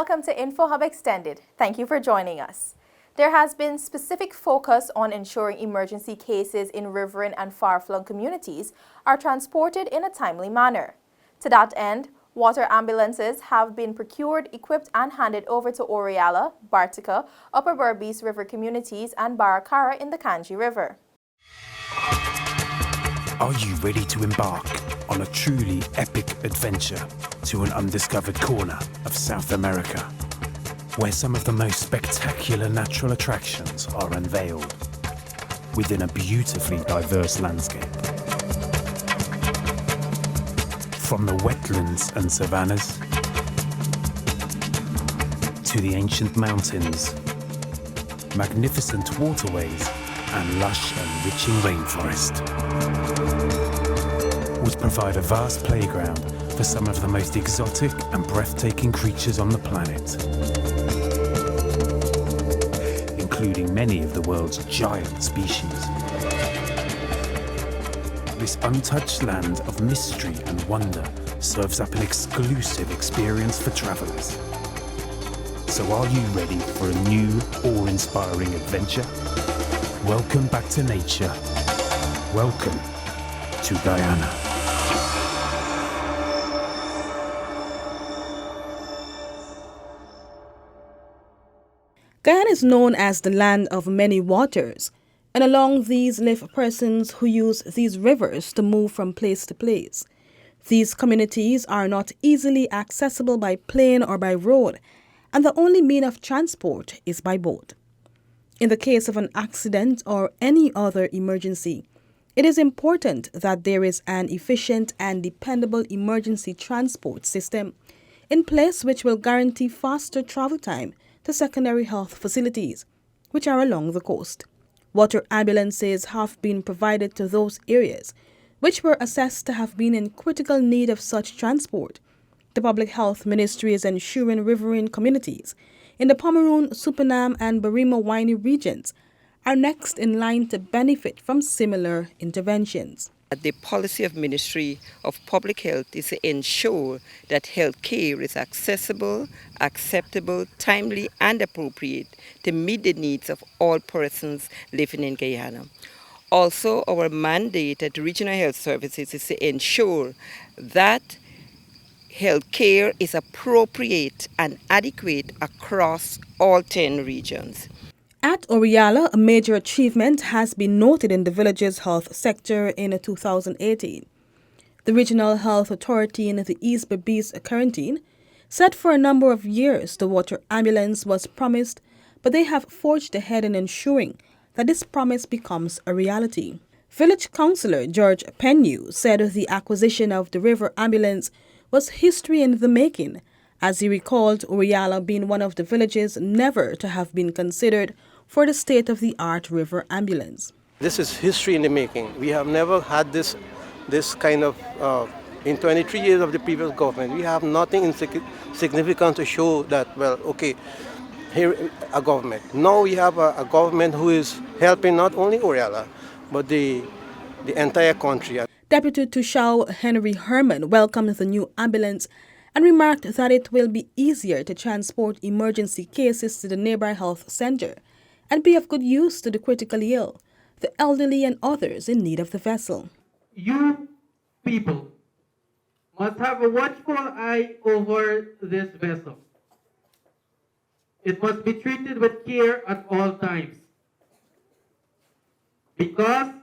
welcome to InfoHub Extended. Thank you for joining us. There has been specific focus on ensuring emergency cases in riverine and far-flung communities are transported in a timely manner. To that end, water ambulances have been procured, equipped and handed over to Oriala, Bartica, Upper Berbice River communities and Baracara in the Kanji River. Are you ready to embark on a truly epic adventure to an undiscovered corner of South America, where some of the most spectacular natural attractions are unveiled within a beautifully diverse landscape? From the wetlands and savannas to the ancient mountains, magnificent waterways and lush enriching rainforest would provide a vast playground for some of the most exotic and breathtaking creatures on the planet, including many of the world's giant species. This untouched land of mystery and wonder serves up an exclusive experience for travelers. So are you ready for a new, awe-inspiring adventure? Welcome back to nature. Welcome to Guyana. Guyana is known as the land of many waters, and along these live persons who use these rivers to move from place to place. These communities are not easily accessible by plane or by road, and the only means of transport is by boat. In the case of an accident or any other emergency, it is important that there is an efficient and dependable emergency transport system in place which will guarantee faster travel time to secondary health facilities, which are along the coast. Water ambulances have been provided to those areas which were assessed to have been in critical need of such transport. The Public Health Ministry is ensuring riverine communities in the Pomeroon, Supinam and Barima-Waini regions are next in line to benefit from similar interventions. The policy of Ministry of Public Health is to ensure that health care is accessible, acceptable, timely and appropriate to meet the needs of all persons living in Guyana. Also, our mandate at Regional Health Services is to ensure that health care is appropriate and adequate across all 10 regions. At Oriala, a major achievement has been noted in the village's health sector in 2018. The Regional Health Authority in the East Berbice quarantine said for a number of years the water ambulance was promised, but they have forged ahead in ensuring that this promise becomes a reality. Village Councillor George Pennew said the acquisition of the river ambulance was history in the making, as he recalled Oriala being one of the villages never to have been considered for the state-of-the-art river ambulance. This is history in the making. We have never had this kind of, in 23 years of the previous government, we have nothing significant to show that, well, okay, here a government. Now we have a government who is helping not only Oriala, but the entire country. Deputy Tushau Henry Herman welcomed the new ambulance and remarked that it will be easier to transport emergency cases to the nearby health center and be of good use to the critically ill, the elderly and others in need of the vessel. You people must have a watchful eye over this vessel. It must be treated with care at all times, because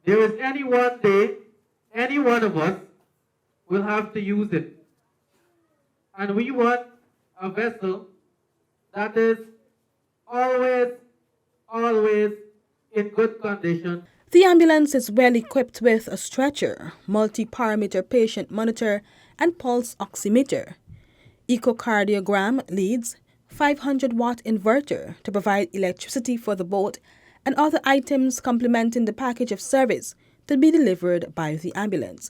there is any one day, any one of us will have to use it. And we want a vessel that is always in good condition. The ambulance is well equipped with a stretcher, multi-parameter patient monitor and pulse oximeter, echocardiogram leads, 500-watt inverter to provide electricity for the boat, and other items complementing the package of service to be delivered by the ambulance.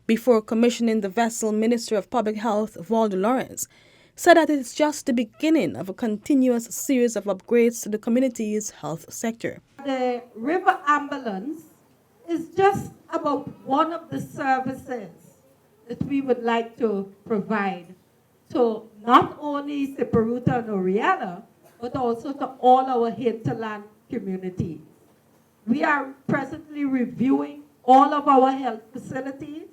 Before commissioning the vessel, Minister of Public Health, Waldo Lawrence, said that it is just the beginning of a continuous series of upgrades to the community's health sector. The river ambulance is just about one of the services that we would like to provide to not only Siparuta and Oriana, but also to all our hinterland communities. We are presently reviewing all of our health facilities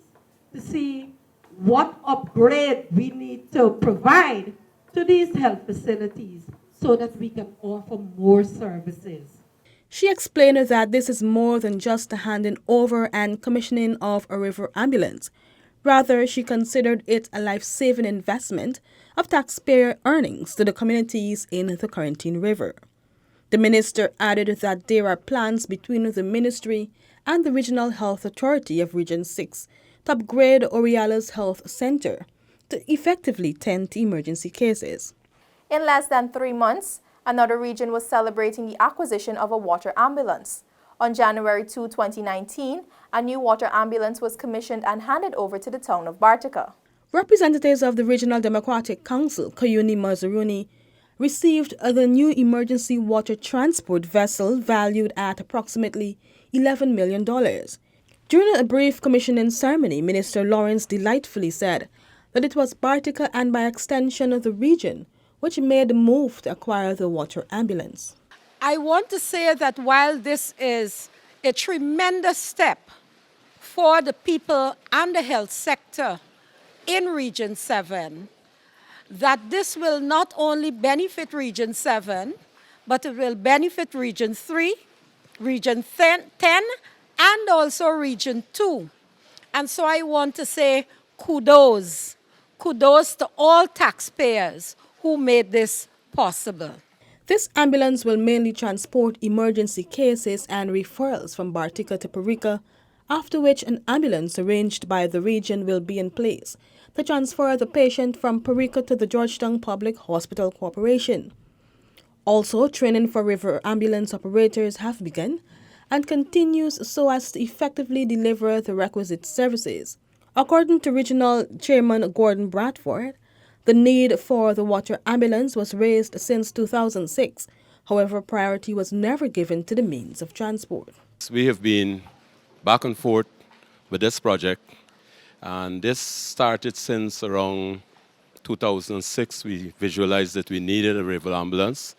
to see what upgrade we need to provide to these health facilities so that we can offer more services. She explained that this is more than just the handing over and commissioning of a river ambulance. Rather, she considered it a life-saving investment of taxpayer earnings to the communities in the Quarantine River. The minister added that there are plans between the ministry and the Regional Health Authority of Region 6 to upgrade Oriala's health center to effectively tend to emergency cases. In less than 3 months, another region was celebrating the acquisition of a water ambulance. On January 2, 2019, a new water ambulance was commissioned and handed over to the town of Bartica. Representatives of the Regional Democratic Council, Kayuni Mazaruni, received the new emergency water transport vessel valued at approximately $11 million. During a brief commissioning ceremony, Minister Lawrence delightfully said that it was Bartica and by extension the region which made the move to acquire the water ambulance. I want to say that while this is a tremendous step for the people and the health sector in Region 7, that this will not only benefit Region 7, but it will benefit Region 3, Region 10, and also Region 2. And so I want to say kudos. Kudos to all taxpayers who made this possible. This ambulance will mainly transport emergency cases and referrals from Bartica to Parika, after which an ambulance arranged by the region will be in place to transfer the patient from Parika to the Georgetown Public Hospital Corporation. Also, training for river ambulance operators have begun and continues so as to effectively deliver the requisite services. According to Regional Chairman Gordon Bradford, the need for the water ambulance was raised since 2006. However, priority was never given to the means of transport. We have been back and forth with this project, and this started since around 2006. We visualized that we needed a river ambulance.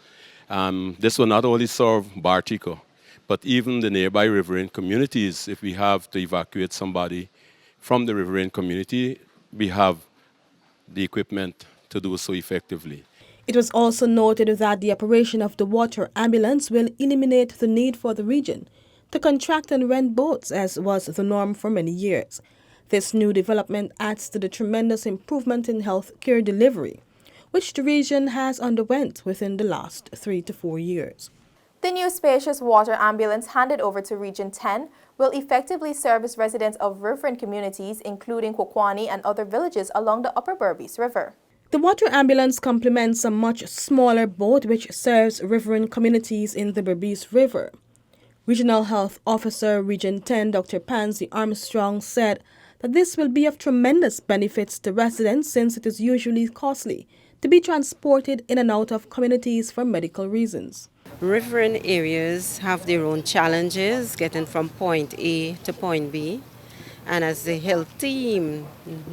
This will not only serve Bartico, but even the nearby riverine communities. If we have to evacuate somebody from the riverine community, we have the equipment to do so effectively. It was also noted that the operation of the water ambulance will eliminate the need for the region to contract and rent boats, as was the norm for many years. This new development adds to the tremendous improvement in health care delivery, which the region has underwent within the last 3 to 4 years. The new spacious water ambulance handed over to Region 10 will effectively service residents of riverine communities, including Kwakwani and other villages along the Upper Berbice River. The water ambulance complements a much smaller boat which serves riverine communities in the Berbice River. Regional Health Officer Region 10 Dr. Pansy Armstrong said that this will be of tremendous benefits to residents since it is usually costly to be transported in and out of communities for medical reasons. Riverine areas have their own challenges getting from point A to point B, and as the health team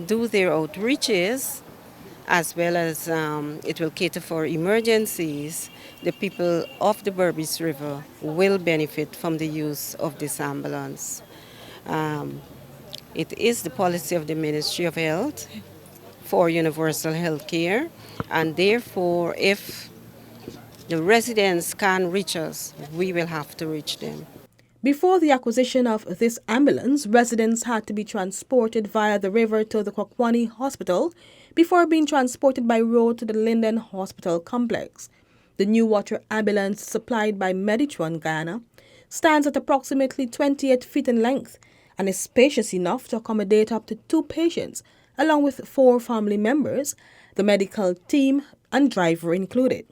do their outreaches, as well as it will cater for emergencies, the people of the Berbice River will benefit from the use of this ambulance. It is the policy of the Ministry of Health for universal health care, and therefore if the residents can reach us, we will have to reach them. Before the acquisition of this ambulance, residents had to be transported via the river to the Kwakwani Hospital before being transported by road to the Linden Hospital complex. The new water ambulance, supplied by Meditron Guyana, stands at approximately 28 feet in length and is spacious enough to accommodate up to 2 patients, along with 4 family members, the medical team and driver included.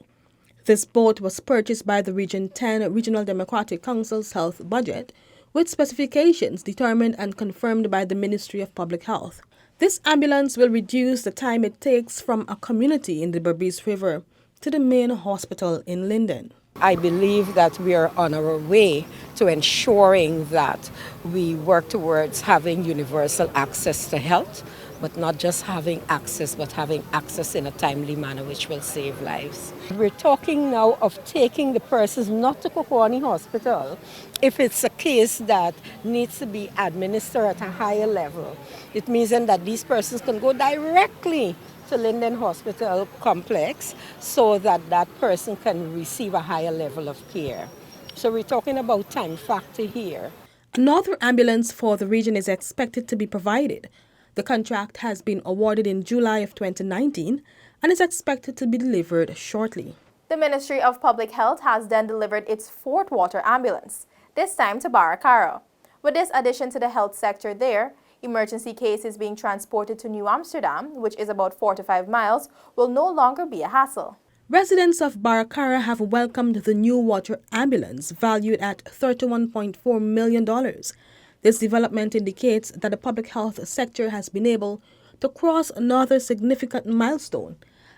This boat was purchased by the Region 10 Regional Democratic Council's health budget, with specifications determined and confirmed by the Ministry of Public Health. This ambulance will reduce the time it takes from a community in the Berbice River to the main hospital in Linden. I believe that we are on our way to ensuring that we work towards having universal access to health, but not just having access, but having access in a timely manner, which will save lives. We're talking now of taking the persons not to Kokoani Hospital if it's a case that needs to be administered at a higher level. It means then that these persons can go directly to Linden Hospital Complex so that that person can receive a higher level of care. So we're talking about time factor here. Another ambulance for the region is expected to be provided. The contract has been awarded in July of 2019 and is expected to be delivered shortly. The Ministry of Public Health has then delivered its fourth water ambulance, this time to Baracara. With this addition to the health sector there, emergency cases being transported to New Amsterdam, which is about 4 to 5 miles, will no longer be a hassle. Residents of Baracara have welcomed the new water ambulance valued at $31.4 million. This development indicates that the public health sector has been able to cross another significant milestone,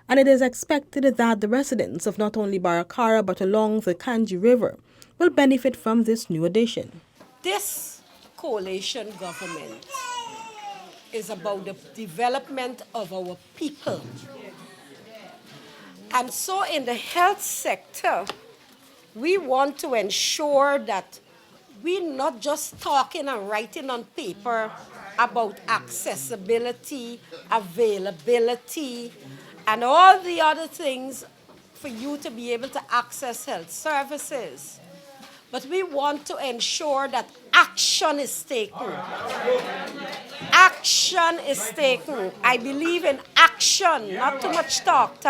and it is expected that the residents of not only Baracara but along the Kanji River will benefit from this new addition. This coalition government is about the development of our people. And so in the health sector, we want to ensure that we're not just talking and writing on paper about accessibility, availability, and all the other things for you to be able to access health services. But we want to ensure that action is taken. Action is taken. I believe in action, not too much talk.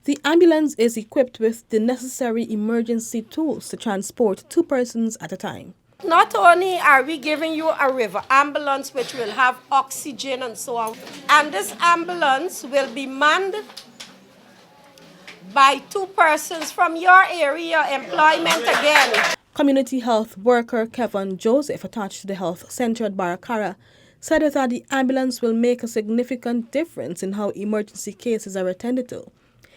The ambulance is equipped with the necessary emergency tools to transport 2 persons at a time. Not only are we giving you a river ambulance which will have oxygen and so on, and this ambulance will be manned by 2 persons from your area employment again. Community health worker Kevin Joseph, attached to the health center at Baracara, said that the ambulance will make a significant difference in how emergency cases are attended to.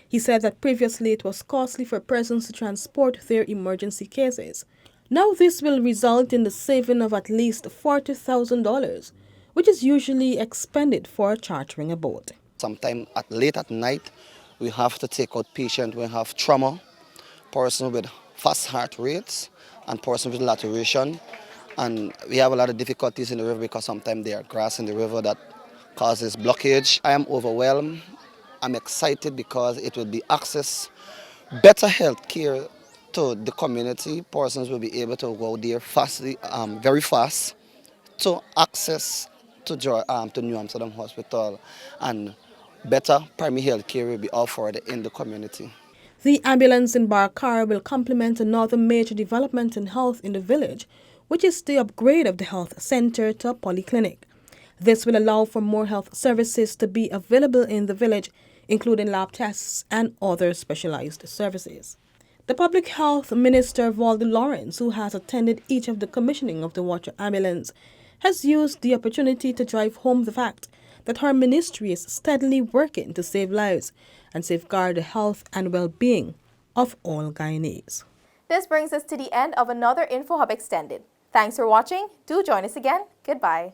He said that previously it was costly for persons to transport their emergency cases. Now this will result in the saving of at least $40,000, which is usually expended for chartering a boat. Sometime late at night, we have to take out patients who have trauma, persons with fast heart rates, and persons with laceration. And we have a lot of difficulties in the river because sometimes there are grass in the river that causes blockage. I am overwhelmed. I'm excited because it will be access, better health care to the community. Persons will be able to go there very fast to access to New Amsterdam Hospital, and better primary health care will be offered in the community. The ambulance in Baracara will complement another major development in health in the village, which is the upgrade of the health center to a polyclinic. This will allow for more health services to be available in the village, including lab tests and other specialized services. The Public Health Minister, Valda Lawrence, who has attended each of the commissioning of the water ambulance, has used the opportunity to drive home the fact that her ministry is steadily working to save lives and safeguard the health and well-being of all Guyanese. This brings us to the end of another InfoHub Extended. Thanks for watching. Do join us again. Goodbye.